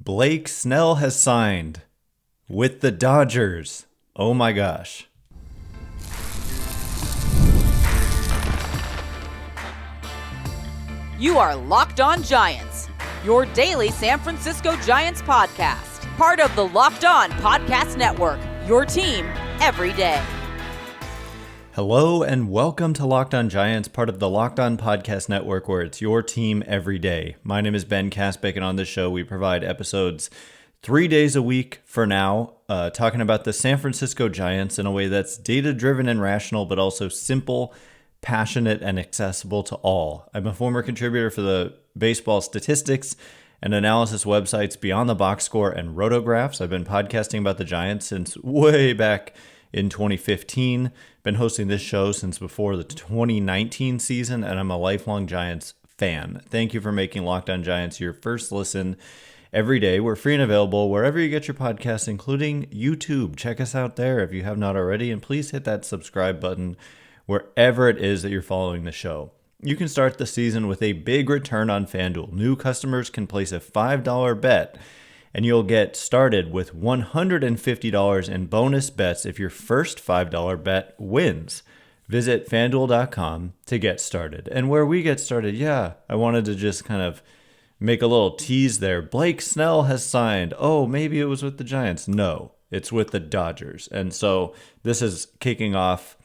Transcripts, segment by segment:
Blake Snell has signed with the Dodgers. Oh my gosh. You are Locked On Giants, your daily San Francisco Giants podcast. Part of the Locked On Podcast Network, your team every day. Hello and welcome to Locked On Giants, part of the Locked On Podcast Network, where it's your team every day. My name is Ben Kaspick, and on this show we provide episodes 3 days a week for now, talking about the San Francisco Giants in a way that's data-driven and rational, but also simple, passionate, and accessible to all. I'm a former contributor for the baseball statistics and analysis websites Beyond the Box Score and Rotographs. I've been podcasting about the Giants since way back in 2015. Been hosting this show since before the 2019 season, and I'm a lifelong Giants fan. Thank you for making Locked On Giants your first listen every day. We're free and available wherever you get your podcasts, including YouTube. Check us out there if you have not already, and please hit that subscribe button wherever it is that you're following the show. You can start the season with a big return on FanDuel. New customers can place a $5 bet, and you'll get started with $150 in bonus bets if your first $5 bet wins. Visit FanDuel.com to get started. And where we get started, I wanted to just kind of make a little tease there. Blake Snell has signed. Oh, maybe it was with the Giants. No, it's with the Dodgers. And so this is kicking off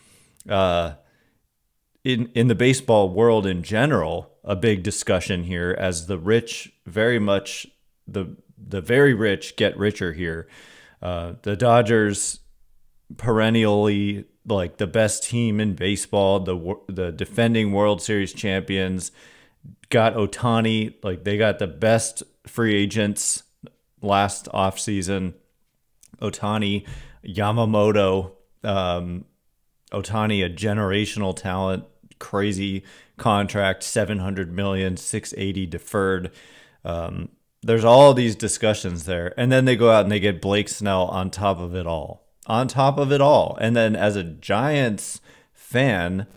in the baseball world in general, a big discussion here as the rich, very much the very rich get richer here. The Dodgers, perennially like the best team in baseball, the defending World Series champions, got Ohtani. Like, they got the best free agents last offseason. Ohtani, Yamamoto, Ohtani, a generational talent, crazy contract, $700 million, $680 deferred. There's all these discussions there. And then they go out and they get Blake Snell on top of it all. And then as a Giants fan,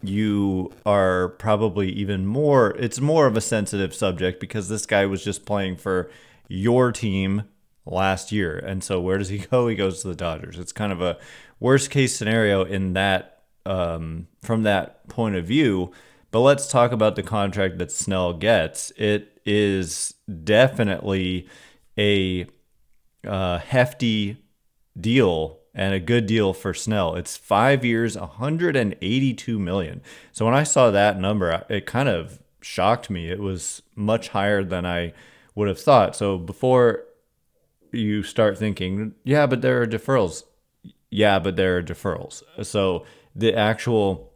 you are probably even more, it's more of a sensitive subject because this guy was just playing for your team last year. And so where does he go? He goes to the Dodgers. It's kind of a worst case scenario in that, from that point of view. But let's talk about the contract that Snell gets. It is definitely a hefty deal and a good deal for Snell. It's 5 years, $182 million. So when I saw that number, it kind of shocked me. It was much higher than I would have thought. So before you start thinking, but there are deferrals. But there are deferrals. So the actual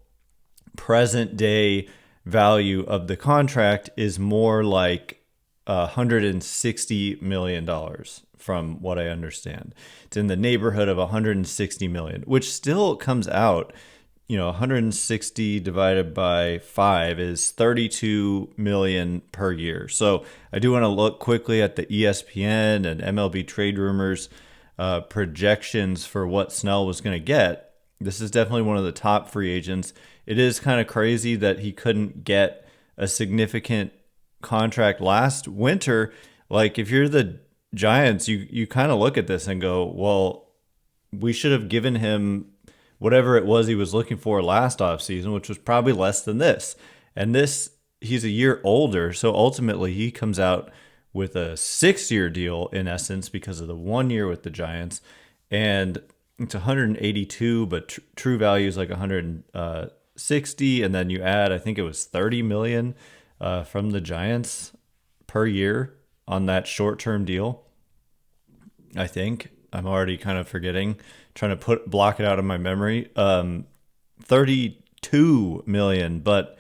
present day value of the contract is more like $160 million from what I understand. It's in the neighborhood of $160 million, which still comes out, 160 divided by 5 is $32 million per year. So I do want to look quickly at the ESPN and MLB Trade Rumors projections for what Snell was going to get. This is definitely one of the top free agents. It is kind of crazy that he couldn't get a significant contract last winter. Like, if you're the Giants, you kind of look at this and go, well, we should have given him whatever it was he was looking for last offseason, which was probably less than this. And this, he's a year older, so ultimately he comes out with a 6-year deal in essence because of the 1 year with the Giants. And it's 182, but true value is like 160. And then you add, I think it was 30 million from the Giants per year on that short-term deal. I think I'm already kind of forgetting, trying to block it out of my memory. 32 million, but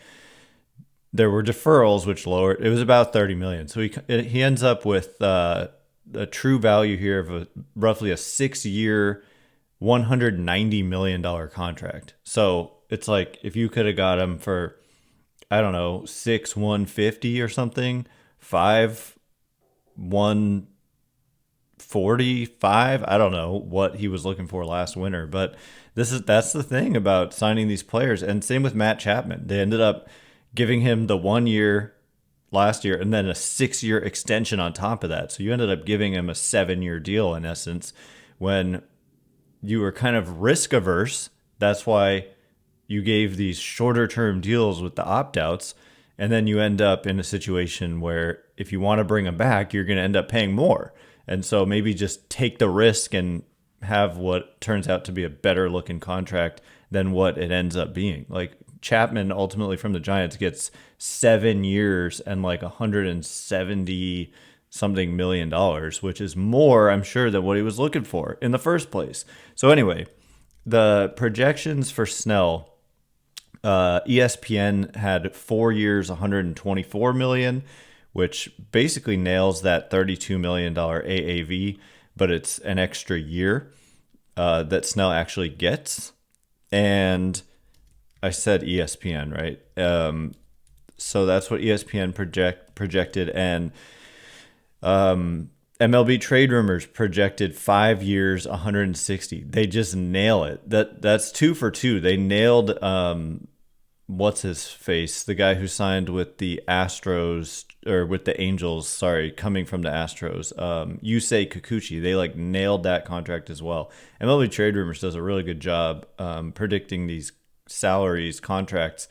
there were deferrals which lowered. It was about 30 million. So he ends up with a true value here of roughly a 6-year, $190 million contract. So it's like, if you could have got him for, I don't know, 150 or something, 145. I don't know what he was looking for last winter, but that's the thing about signing these players. And same with Matt Chapman. They ended up giving him the 1 year last year, and then a 6-year extension on top of that. So you ended up giving him a 7-year deal in essence when you were kind of risk averse. That's why you gave these shorter term deals with the opt outs. And then you end up in a situation where if you want to bring him back, you're going to end up paying more. And so maybe just take the risk and have what turns out to be a better looking contract than what it ends up being. Like Chapman ultimately from the Giants gets 7 years and like 170 something $million, which is more, I'm sure, than what he was looking for in the first place. So anyway, the projections for Snell, ESPN had 4 years, 124 million, which basically nails that $32 million AAV, but it's an extra year that Snell actually gets. And I said ESPN, right? So that's what ESPN projected, and MLB Trade Rumors projected 5 years, 160. They just nail it. That's 2 for 2. They nailed what's his face, the guy who signed with the Astros or with the Angels. Sorry, coming from the Astros, Yusei Kikuchi. They like nailed that contract as well. MLB Trade Rumors does a really good job predicting these salaries, contracts.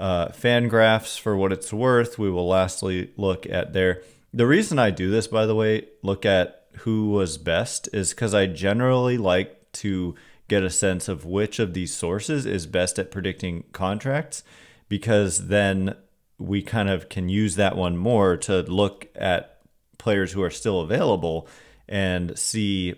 Fangraphs, for what it's worth, we will lastly look at their. The reason I do this, by the way, look at who was best, is because I generally like to get a sense of which of these sources is best at predicting contracts, because then we kind of can use that one more to look at players who are still available and see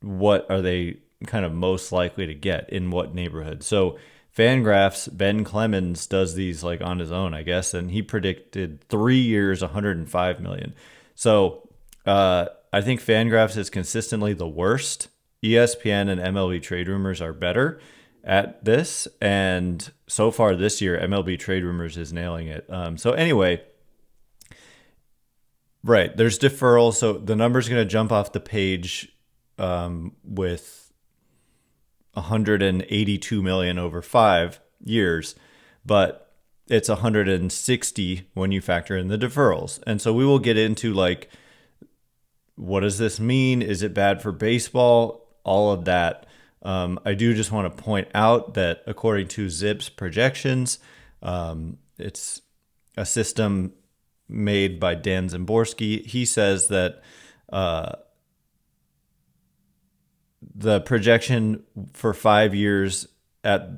what are they kind of most likely to get in what neighborhood. So Fangraphs, Ben Clemens does these like on his own, I guess, and he predicted 3 years, 105 million. So I think Fangraphs is consistently the worst. ESPN and MLB Trade Rumors are better at this, and so far this year, MLB Trade Rumors is nailing it. So anyway, right, there's deferral, so the number's going to jump off the page with 182 million over 5 years, but it's 160 when you factor in the deferrals. And so we will get into like, what does this mean? Is it bad for baseball? All of that. I do just want to point out that according to Zip's projections, it's a system made by Dan Zimborski. He says that the projection for 5 years at,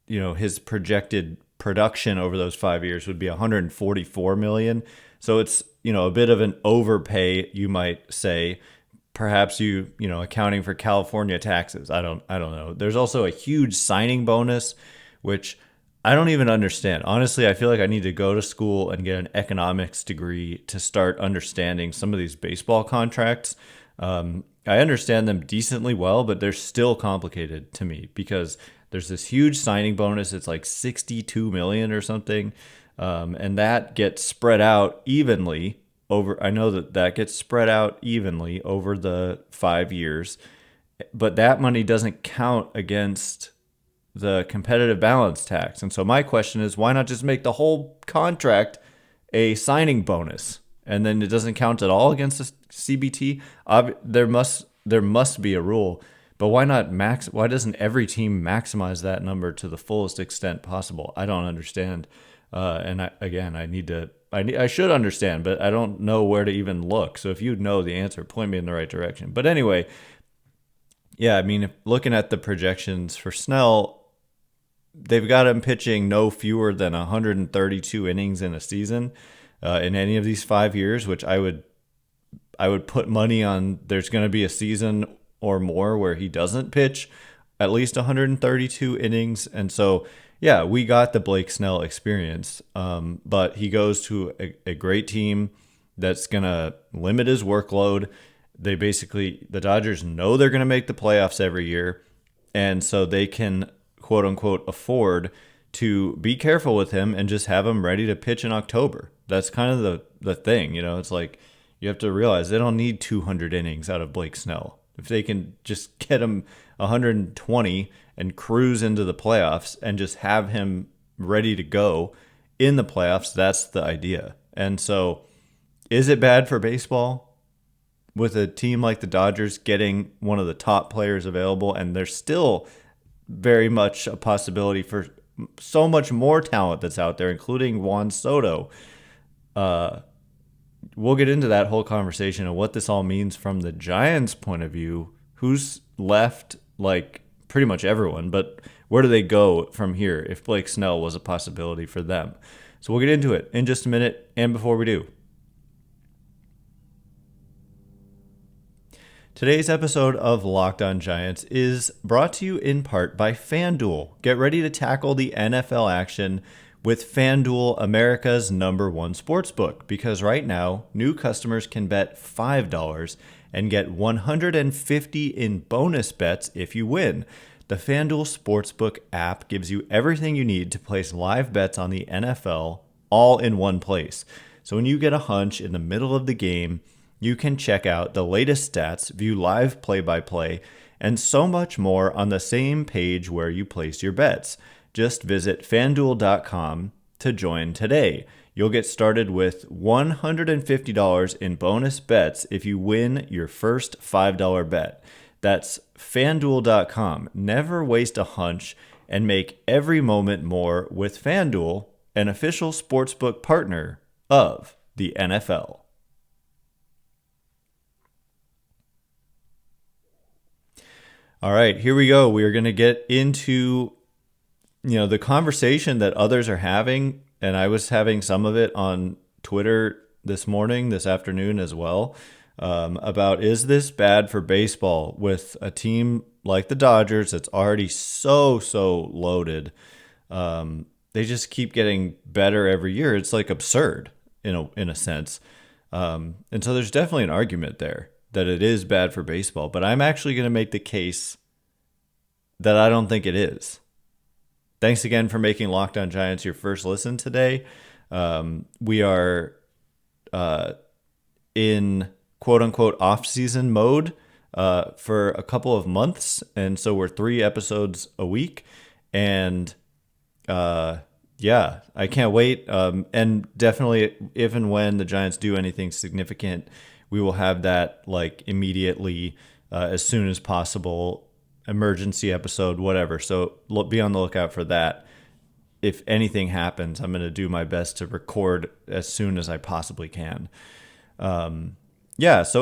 his projected production over those 5 years would be 144 million. So it's, a bit of an overpay, you might say. Perhaps accounting for California taxes. I don't know. There's also a huge signing bonus, which I don't even understand. Honestly, I feel like I need to go to school and get an economics degree to start understanding some of these baseball contracts. I understand them decently well, but they're still complicated to me because there's this huge signing bonus. It's like 62 million or something. And that gets spread out evenly over. I know that gets spread out evenly over the 5 years, but that money doesn't count against the competitive balance tax. And so my question is, why not just make the whole contract a signing bonus? And then it doesn't count at all against the CBT. There must be a rule, but why not why doesn't every team maximize that number to the fullest extent possible? I don't understand. And I should understand, but I don't know where to even look. So if you know the answer, point me in the right direction. But anyway, yeah, I mean, looking at the projections for Snell, they've got him pitching no fewer than 132 innings in a season in any of these 5 years, which I would put money on. There's going to be a season or more where he doesn't pitch at least 132 innings. And so, yeah, we got the Blake Snell experience, but he goes to a great team that's going to limit his workload. The Dodgers know they're going to make the playoffs every year, and so they can, quote unquote, afford to be careful with him and just have him ready to pitch in October. That's kind of the thing, it's like you have to realize they don't need 200 innings out of Blake Snell. If they can just get him 120 and cruise into the playoffs and just have him ready to go in the playoffs. That's the idea. And so is it bad for baseball with a team like the Dodgers getting one of the top players available? And there's still very much a possibility for so much more talent that's out there, including Juan Soto. We'll get into that whole conversation and what this all means from the Giants' point of view. Who's left? Like pretty much everyone, but where do they go from here if Blake Snell was a possibility for them? So we'll get into it in just a minute. And before we do, today's episode of Locked On Giants is brought to you in part by FanDuel. Get ready to tackle the NFL action with FanDuel, America's #1 sportsbook, because right now, new customers can bet $5 and get $150 in bonus bets if you win. The FanDuel Sportsbook app gives you everything you need to place live bets on the NFL all in one place. So when you get a hunch in the middle of the game, you can check out the latest stats, view live play-by-play, and so much more on the same page where you place your bets. Just visit FanDuel.com to join today. You'll get started with $150 in bonus bets if you win your first $5 bet. That's FanDuel.com. Never waste a hunch and make every moment more with FanDuel, an official sportsbook partner of the NFL. All right, here we go. We are going to get into the conversation that others are having, and I was having some of it on Twitter this afternoon as well, about is this bad for baseball with a team like the Dodgers that's already so loaded. They just keep getting better every year. It's like absurd in a sense. And so there's definitely an argument there that it is bad for baseball, but I'm actually going to make the case that I don't think it is. Thanks again for making Locked On Giants your first listen today. We are in quote-unquote off-season mode for a couple of months, and so we're 3 episodes a week, and I can't wait. And definitely, if and when the Giants do anything significant, we will have that like immediately, as soon as possible. Emergency episode, whatever. So be on the lookout for that. If anything happens, I'm going to do my best to record as soon as I possibly can. So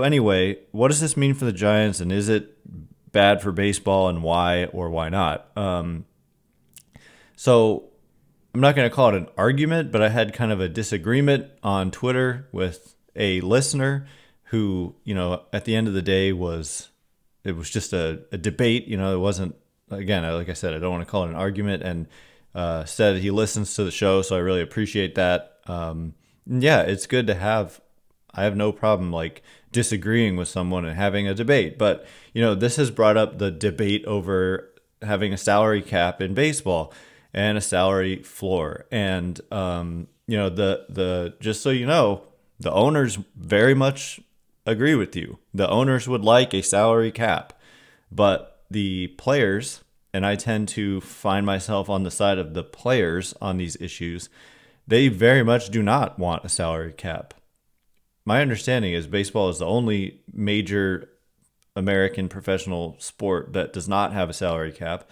anyway, what does this mean for the Giants, and is it bad for baseball, and why or why not? So I'm not going to call it an argument, but I had kind of a disagreement on Twitter with a listener who, at the end of the day it was just a debate. It wasn't, again, like I said, I don't want to call it an argument, and said he listens to the show, so I really appreciate that. It's good to have. I have no problem like disagreeing with someone and having a debate, but this has brought up the debate over having a salary cap in baseball and a salary floor, and the just so you know, the owners very much agree with you. The owners would like a salary cap, but the players, and I tend to find myself on the side of the players on these issues, they very much do not want a salary cap. My understanding is baseball is the only major American professional sport that does not have a salary cap.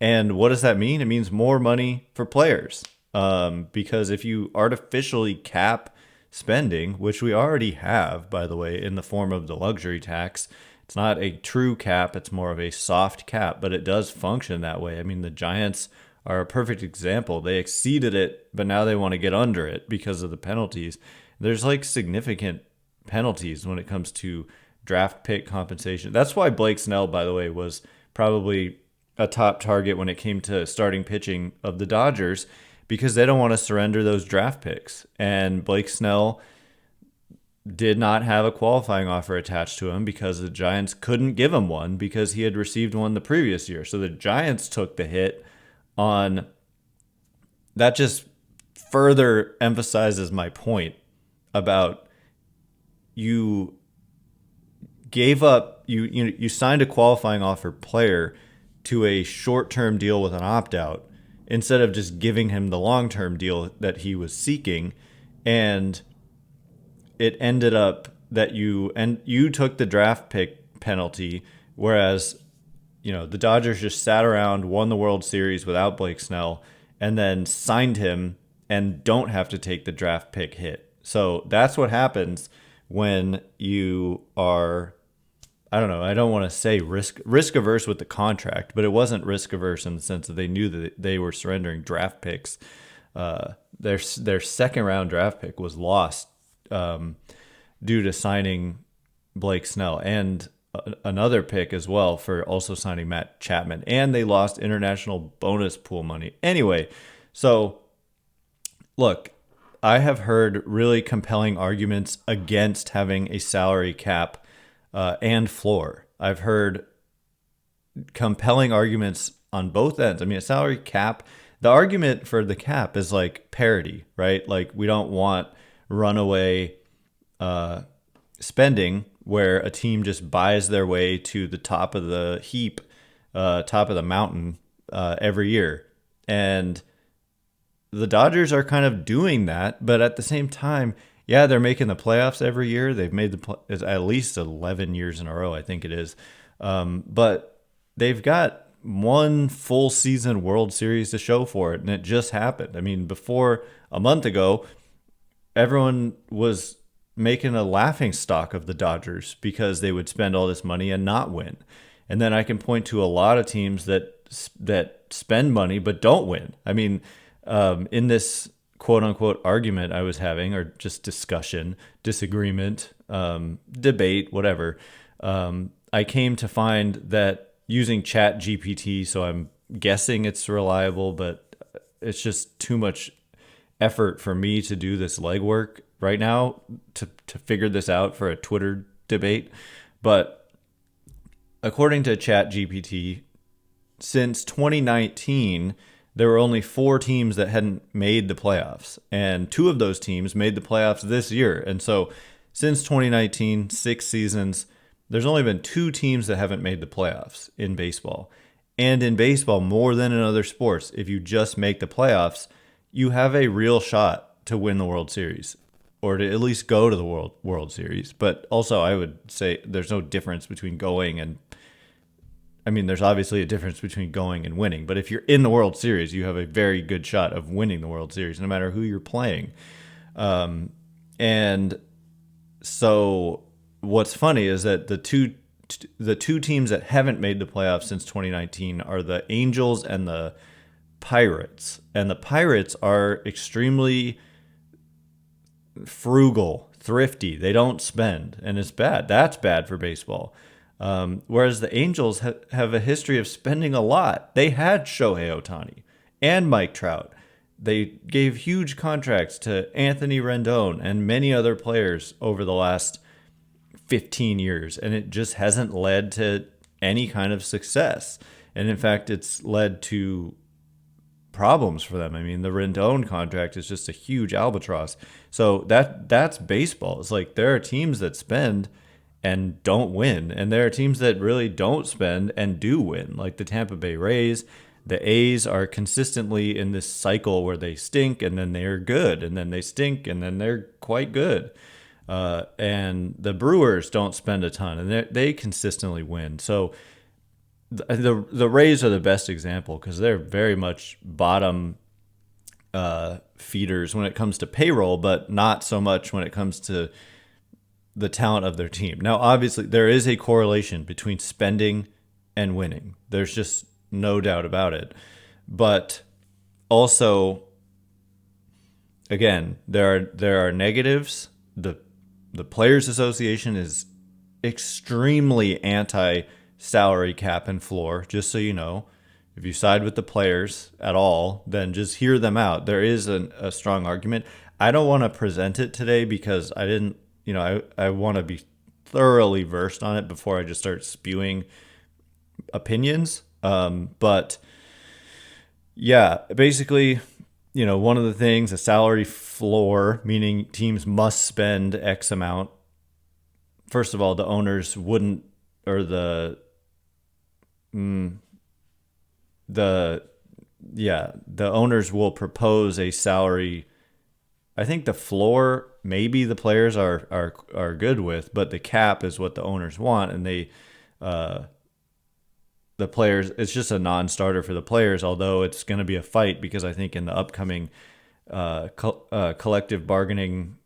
And what does that mean? It means more money for players. Because if you artificially cap spending, which we already have, by the way, in the form of the luxury tax. It's not a true cap. It's more of a soft cap, but it does function that way. I mean, the Giants are a perfect example. They exceeded it, but now they want to get under it because of the penalties. There's like significant penalties when it comes to draft pick compensation. That's why Blake Snell, by the way, was probably a top target when it came to starting pitching of the Dodgers, because they don't want to surrender those draft picks. And Blake Snell did not have a qualifying offer attached to him because the Giants couldn't give him one because he had received one the previous year. So the Giants took the hit on that. Just further emphasizes my point about you gave up, you signed a qualifying offer player to a short-term deal with an opt-out instead of just giving him the long-term deal that he was seeking. And it ended up that you took the draft pick penalty, whereas the Dodgers just sat around, won the World Series without Blake Snell, and then signed him and don't have to take the draft pick hit. So that's what happens when you are, I don't know, I don't want to say risk averse with the contract, but it wasn't risk averse in the sense that they knew that they were surrendering draft picks. Their second round draft pick was lost due to signing Blake Snell, and another pick as well for also signing Matt Chapman, and they lost international bonus pool money. Anyway, so look, I have heard really compelling arguments against having a salary cap and floor. I've heard compelling arguments on both ends. I mean, a salary cap, the argument for the cap is like parity, right? Like, we don't want runaway spending where a team just buys their way to the top of the heap, top of the mountain every year. And the Dodgers are kind of doing that, but at the same time, yeah, they're making the playoffs every year. They've made at least 11 years in a row, I think it is. But they've got one full season World Series to show for it, and it just happened. I mean, before a month ago, everyone was making a laughing stock of the Dodgers because they would spend all this money and not win. And then I can point to a lot of teams that spend money but don't win. I mean, in this quote unquote argument I was having, or just discussion, disagreement, debate, whatever, I came to find that using Chat GPT, so I'm guessing it's reliable, but it's just too much effort for me to do this legwork right now to figure this out for a Twitter debate. But according to Chat GPT, since 2019, there were only 4 teams that hadn't made the playoffs, and 2 of those teams made the playoffs this year. And so since 2019, 6 seasons, there's only been 2 teams that haven't made the playoffs in baseball. And in baseball, more than in other sports, if you just make the playoffs, you have a real shot to win the World Series, or to at least go to the World Series. But also, I would say there's no difference between going and, I mean, there's obviously a difference between going and winning. But if you're in the World Series, you have a very good shot of winning the World Series, no matter who you're playing. And so what's funny is that the two teams that haven't made the playoffs since 2019 are the Angels and the Pirates. And the Pirates are extremely frugal, thrifty. They don't spend, and it's bad. That's bad for baseball. Whereas the Angels have a history of spending a lot. They had Shohei Ohtani and Mike Trout. They gave huge contracts to Anthony Rendon and many other players over the last 15 years, and it just hasn't led to any kind of success. And in fact, it's led to problems for them. I mean, the Rendon contract is just a huge albatross. So that's baseball. It's like there are teams that spend and don't win, and there are teams that really don't spend and do win, like the Tampa Bay Rays. The A's are consistently in this cycle where they stink and then they're good, and then they stink and then they're quite good. And the Brewers don't spend a ton, and they consistently win. So the Rays are the best example because they're very much bottom feeders when it comes to payroll, but not so much when it comes to the talent of their team. Now, obviously, there is a correlation between spending and winning. There's just no doubt about it. But also, again, there are negatives. The Players Association is extremely anti-salary cap and floor, just so you know. If you side with the players at all, then just hear them out. There is a strong argument. I don't want to present it today because I didn't, I want to be thoroughly versed on it before I just start spewing opinions. But yeah, basically, one of the things, a salary floor, meaning teams must spend X amount. First of all, the owners wouldn't, or the yeah, the owners will propose a salary. I think the floor maybe the players are good with, but the cap is what the owners want, and uh, the players, it's just a non-starter for the players. Although it's going to be a fight because I think in the upcoming collective bargaining,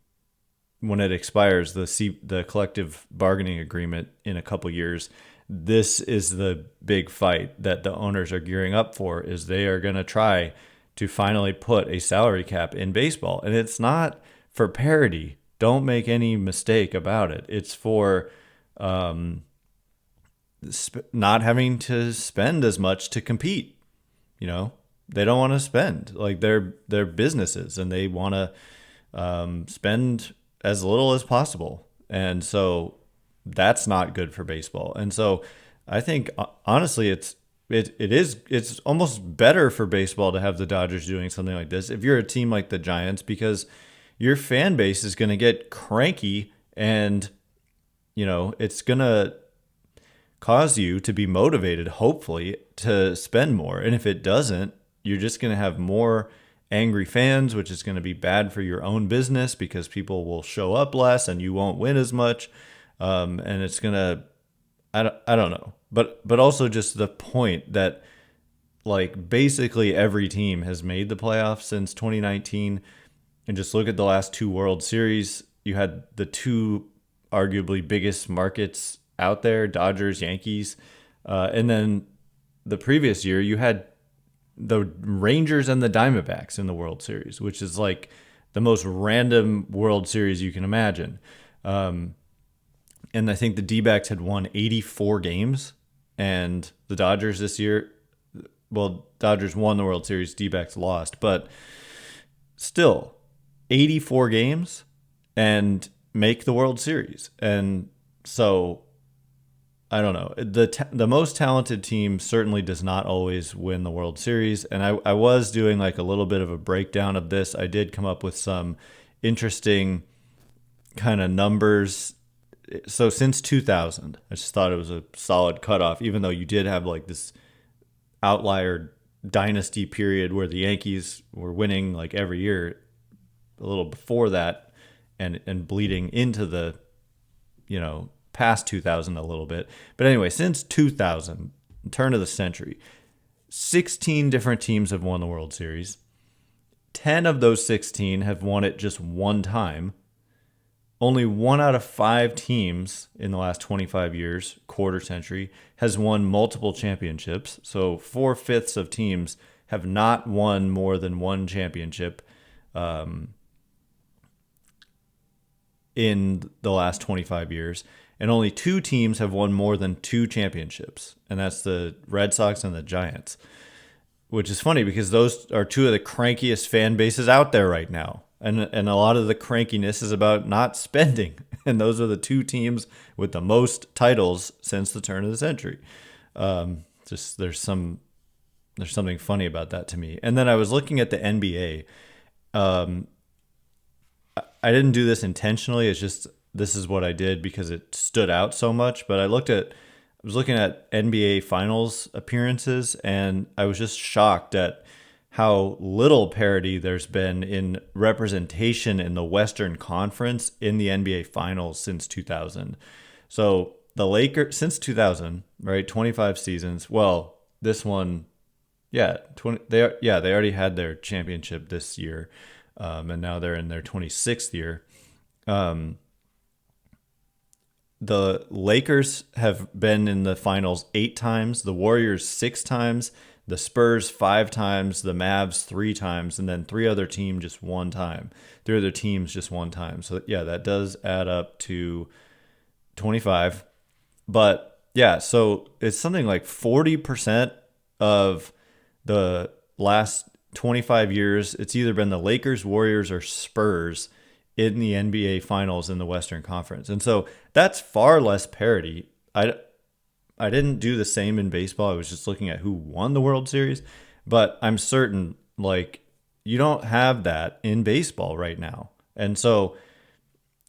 when it expires, the collective bargaining agreement in a couple years, this is the big fight that the owners are gearing up for. Is they are going to try to finally put a salary cap in baseball, and it's not for parity. Don't make any mistake about it. It's for not having to spend as much to compete. You know, they don't want to spend, like they're businesses, and they want to spend as little as possible. And so that's not good for baseball. And so I think honestly, it's almost better for baseball to have the Dodgers doing something like this if you're a team like the Giants, because your fan base is going to get cranky, and it's going to cause you to be motivated, hopefully, to spend more. And if it doesn't, you're just going to have more angry fans, which is going to be bad for your own business because people will show up less and you won't win as much. And it's going to, I don't know, but also just the point that, like, basically every team has made the playoffs since 2019. And just look at the last two World Series. You had the two arguably biggest markets out there, Dodgers, Yankees. And then the previous year, you had the Rangers and the Diamondbacks in the World Series, which is like the most random World Series you can imagine. And I think the D-backs had won 84 games, and the Dodgers this year, well, Dodgers won the World Series, D-backs lost, but still 84 games and make the World Series. And so I don't know. The most talented team certainly does not always win the World Series. And I was doing like a little bit of a breakdown of this. I did come up with some interesting kind of numbers. So since 2000, I just thought it was a solid cutoff, even though you did have like this outlier dynasty period where the Yankees were winning like every year a little before that, and bleeding into the, past 2000 a little bit. But anyway, since 2000, turn of the century, 16 different teams have won the World Series. 10 of those 16 have won it just one time. Only 1 out of 5 teams in the last 25 years, quarter century, has won multiple championships. So 4/5 of teams have not won more than one championship in the last 25 years. And only 2 teams have won more than 2 championships, and that's the Red Sox and the Giants, which is funny because those are 2 of the crankiest fan bases out there right now. And a lot of the crankiness is about not spending. And those are the 2 teams with the most titles since the turn of the century. Just there's something funny about that to me. And then I was looking at the NBA. I didn't do this intentionally. It's just, this is what I did because it stood out so much. But I was looking at NBA Finals appearances, and I was just shocked at how little parity there's been in representation in the Western Conference in the NBA Finals since 2000. So the Lakers, since 2000, right, 25 seasons. Well, this one, yeah, they already had their championship this year, and now they're in their 26th year. The Lakers have been in the finals 8 times, the Warriors 6 times, the Spurs 5 times, the Mavs 3 times, and then 3 other teams just 1 time. 3 other teams just 1 time. So yeah, that does add up to 25. But yeah, so it's something like 40% of the last 25 years, it's either been the Lakers, Warriors, or Spurs in the NBA Finals in the Western Conference. And so that's far less parity. I didn't do the same in baseball. I was just looking at who won the World Series. But I'm certain, like, you don't have that in baseball right now. And so,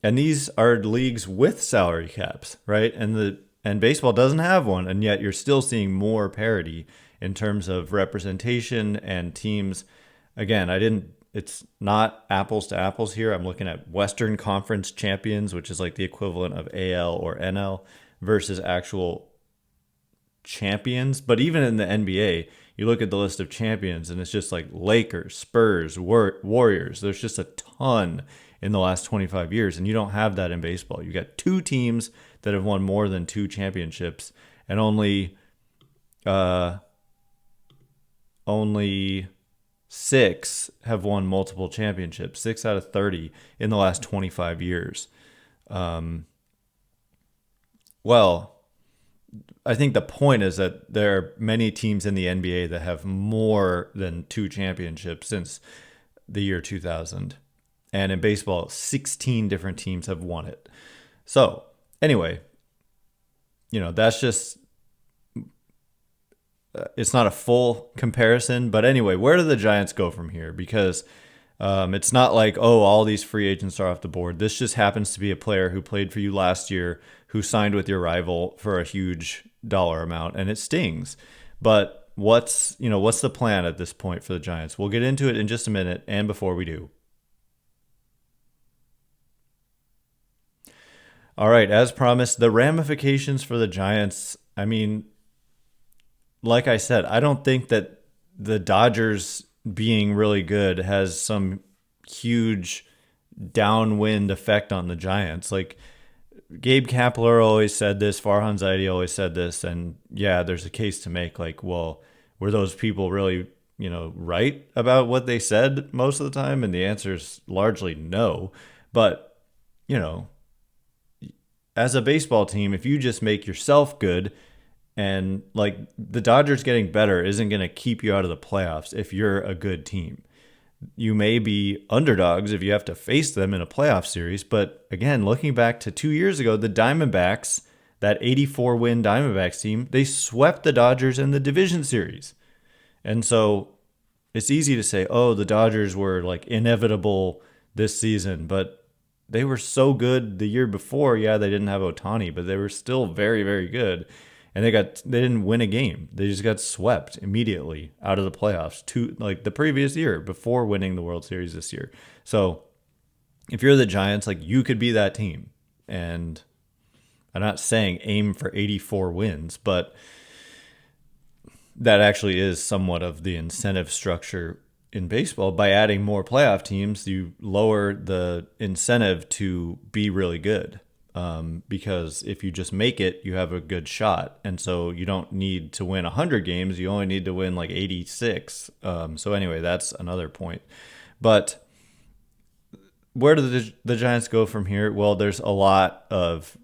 and these are leagues with salary caps, right? And and baseball doesn't have one, and yet you're still seeing more parity in terms of representation and teams. Again, it's not apples to apples here. I'm looking at Western Conference champions, which is like the equivalent of AL or NL, versus actual champions. But even in the NBA, you look at the list of champions and it's just like Lakers, Spurs, Warriors. There's just a ton in the last 25 years, and you don't have that in baseball. You got 2 teams that have won more than 2 championships, and only 6 have won multiple championships. 6 out of 30 in the last 25 years. Well, I think the point is that there are many teams in the NBA that have more than 2 championships since the year 2000. And in baseball, 16 different teams have won it. So anyway, that's just, it's not a full comparison. But anyway, where do the Giants go from here? Because it's not like, all these free agents are off the board. This just happens to be a player who played for you last year, who signed with your rival for a huge dollar amount, and it stings. But what's the plan at this point for the Giants? We'll get into it in just a minute, and before we do, all right, as promised, the ramifications for the Giants. I mean, like I said, I don't think that the Dodgers being really good has some huge downwind effect on the Giants. Like, Gabe Kapler always said this, Farhan Zaidi always said this, and yeah, there's a case to make. Like, well, were those people really, right about what they said most of the time? And the answer is largely no. But, as a baseball team, if you just make yourself good, and like the Dodgers getting better isn't going to keep you out of the playoffs if you're a good team. You may be underdogs if you have to face them in a playoff series. But again, looking back to 2 years ago, the Diamondbacks, that 84-win Diamondbacks team, they swept the Dodgers in the division series. And so it's easy to say, the Dodgers were like inevitable this season, but they were so good the year before. Yeah, they didn't have Ohtani, but they were still very, very good. And they didn't win a game. They just got swept immediately out of the playoffs like the previous year before winning the World Series this year. So if you're the Giants, like, you could be that team. And I'm not saying aim for 84 wins, but that actually is somewhat of the incentive structure in baseball. By adding more playoff teams, you lower the incentive to be really good. Because if you just make it, you have a good shot. And so you don't need to win 100 games. You only need to win like 86. So anyway, that's another point. But where do the Giants go from here? Well, there's a lot of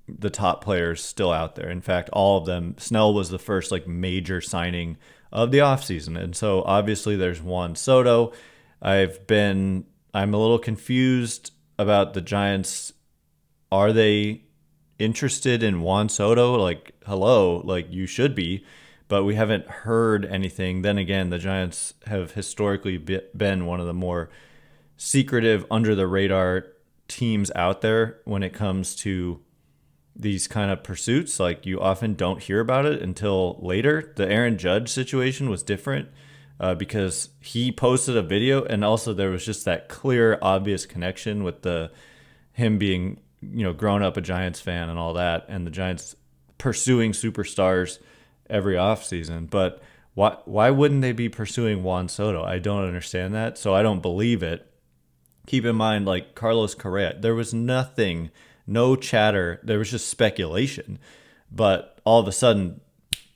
the top players still out there. In fact, all of them. Snell was the first like major signing of the offseason. And so obviously there's Juan Soto. I'm a little confused about the Giants. Are they interested in Juan Soto? Like, hello, like, you should be, but we haven't heard anything. Then again, the Giants have historically been one of the more secretive, under the radar teams out there when it comes to these kind of pursuits. Like, you often don't hear about it until later. The Aaron Judge situation was different because he posted a video, and also there was just that clear, obvious connection with him being, grown up a Giants fan and all that, and the Giants pursuing superstars every offseason. But why wouldn't they be pursuing Juan Soto? I don't understand that, so I don't believe it. Keep in mind, like Carlos Correa, there was nothing, no chatter, there was just speculation. But all of a sudden,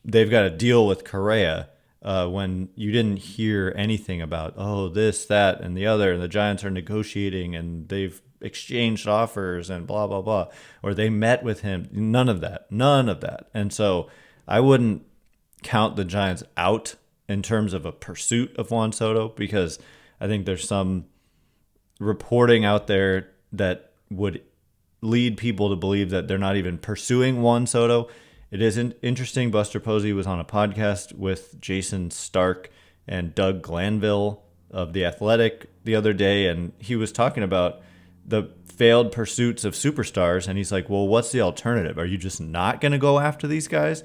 they've got to deal with Correa when you didn't hear anything about, this, that, and the other, and the Giants are negotiating, and they've exchanged offers and blah, blah, blah, or they met with him. None of that. And so I wouldn't count the Giants out in terms of a pursuit of Juan Soto, because I think there's some reporting out there that would lead people to believe that they're not even pursuing Juan Soto. It is interesting. Buster Posey was on a podcast with Jason Stark and Doug Glanville of The Athletic the other day, and he was talking about the failed pursuits of superstars. And he's like, well, what's the alternative? Are you just not going to go after these guys?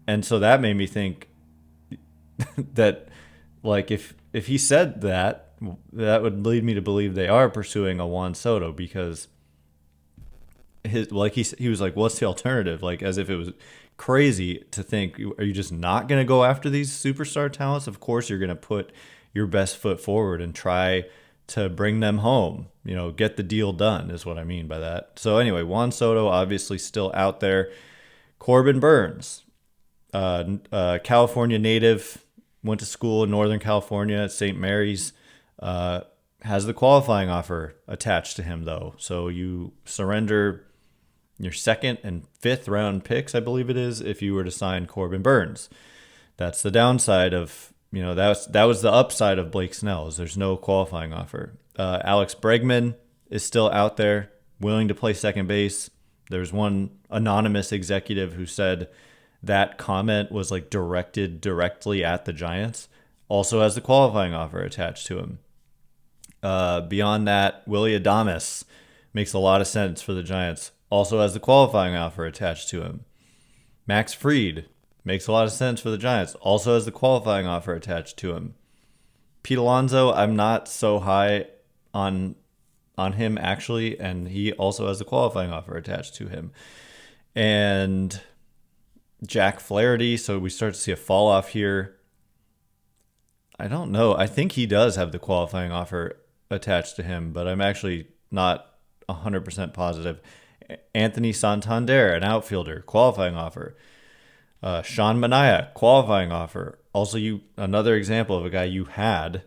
And so that made me think that, like, if he said that, that would lead me to believe they are pursuing a Juan Soto, because he was like, what's the alternative? Like, as if it was crazy to think, are you just not going to go after these superstar talents? Of course you're going to put your best foot forward and try to bring them home, get the deal done, is what I mean by that. So anyway, Juan Soto obviously still out there. Corbin Burnes, California native, went to school in Northern California at St. Mary's, has the qualifying offer attached to him, though. So you surrender your 2nd and 5th round picks, I believe it is, if you were to sign Corbin Burnes. That's the downside of, that was the upside of Blake Snell, is there's no qualifying offer. Alex Bregman is still out there, willing to play second base. There's one anonymous executive who said that comment was like directed directly at the Giants. Also has the qualifying offer attached to him. Beyond that, Willy Adames makes a lot of sense for the Giants. Also has the qualifying offer attached to him. Max Fried makes a lot of sense for the Giants. Also has the qualifying offer attached to him. Pete Alonso, I'm not so high on him actually, and he also has the qualifying offer attached to him. And Jack Flaherty, so we start to see a fall off here. I don't know. I think he does have the qualifying offer attached to him, but I'm actually not 100% positive. Anthony Santander, an outfielder, qualifying offer. Sean Manaea, qualifying offer. Also, another example of a guy you had,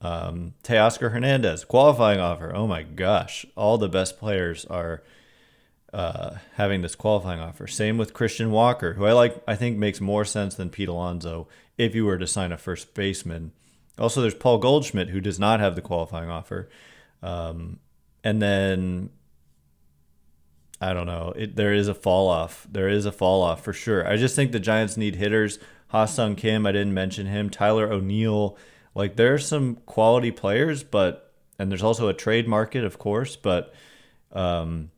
Teoscar Hernandez, qualifying offer. Oh my gosh, all the best players are having this qualifying offer. Same with Christian Walker, who I think makes more sense than Pete Alonso if you were to sign a first baseman. Also, there's Paul Goldschmidt, who does not have the qualifying offer. And then, I don't know. There is a fall off. There is a fall off for sure. I just think the Giants need hitters. Ha-Seong Kim, I didn't mention him. Tyler O'Neill. Like, there are some quality players, and there's also a trade market, of course. But, I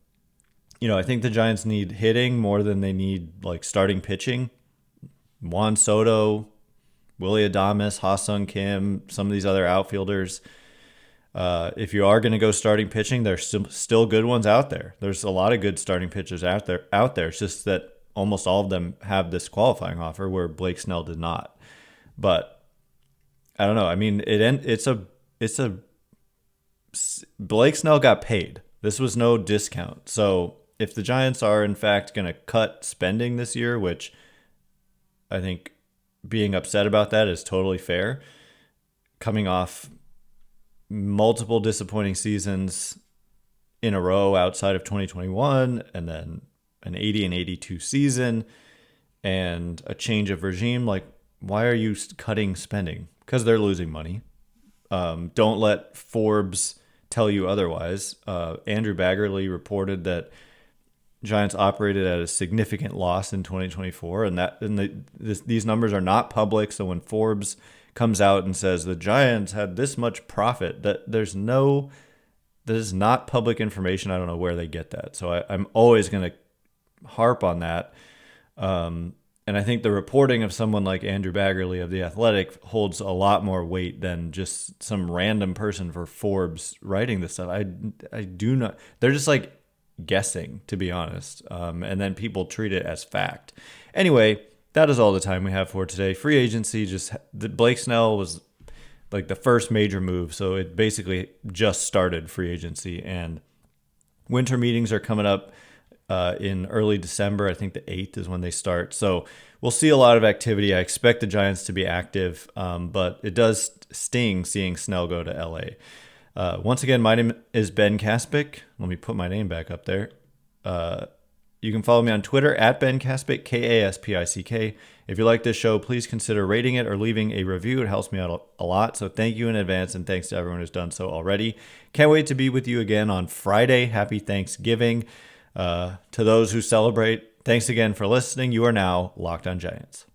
think the Giants need hitting more than they need, like, starting pitching. Juan Soto, Willy Adames, Ha-Seong Kim, some of these other outfielders. If you are going to go starting pitching, there's still good ones out there. There's a lot of good starting pitchers out there. It's just that almost all of them have this qualifying offer where Blake Snell did not. But I don't know. I mean, Blake Snell got paid. This was no discount. So if the Giants are in fact going to cut spending this year, which I think being upset about that is totally fair, coming off multiple disappointing seasons in a row outside of 2021, and then an 80 and 82 season and a change of regime. Like, why are you cutting spending? Because they're losing money. Don't let Forbes tell you otherwise. Andrew Baggerly reported that Giants operated at a significant loss in 2024, and these numbers are not public. So when Forbes comes out and says the Giants had this much profit, that is not public information. I don't know where they get that. So I'm always going to harp on that. And I think the reporting of someone like Andrew Baggerly of The Athletic holds a lot more weight than just some random person for Forbes writing this stuff. I do not. They're just like guessing, to be honest. And then people treat it as fact. Anyway, that is all the time we have for today. Free agency, Blake Snell was like the first major move. So it basically just started free agency, and winter meetings are coming up in early December. I think the 8th is when they start. So we'll see a lot of activity. I expect the Giants to be active, but it does sting seeing Snell go to LA. Once again, my name is Ben Kaspick. Let me put my name back up there. You can follow me on Twitter at Ben Kaspick, Kaspick. If you like this show, please consider rating it or leaving a review. It helps me out a lot. So thank you in advance, and thanks to everyone who's done so already. Can't wait to be with you again on Friday. Happy Thanksgiving to those who celebrate. Thanks again for listening. You are now Locked On Giants.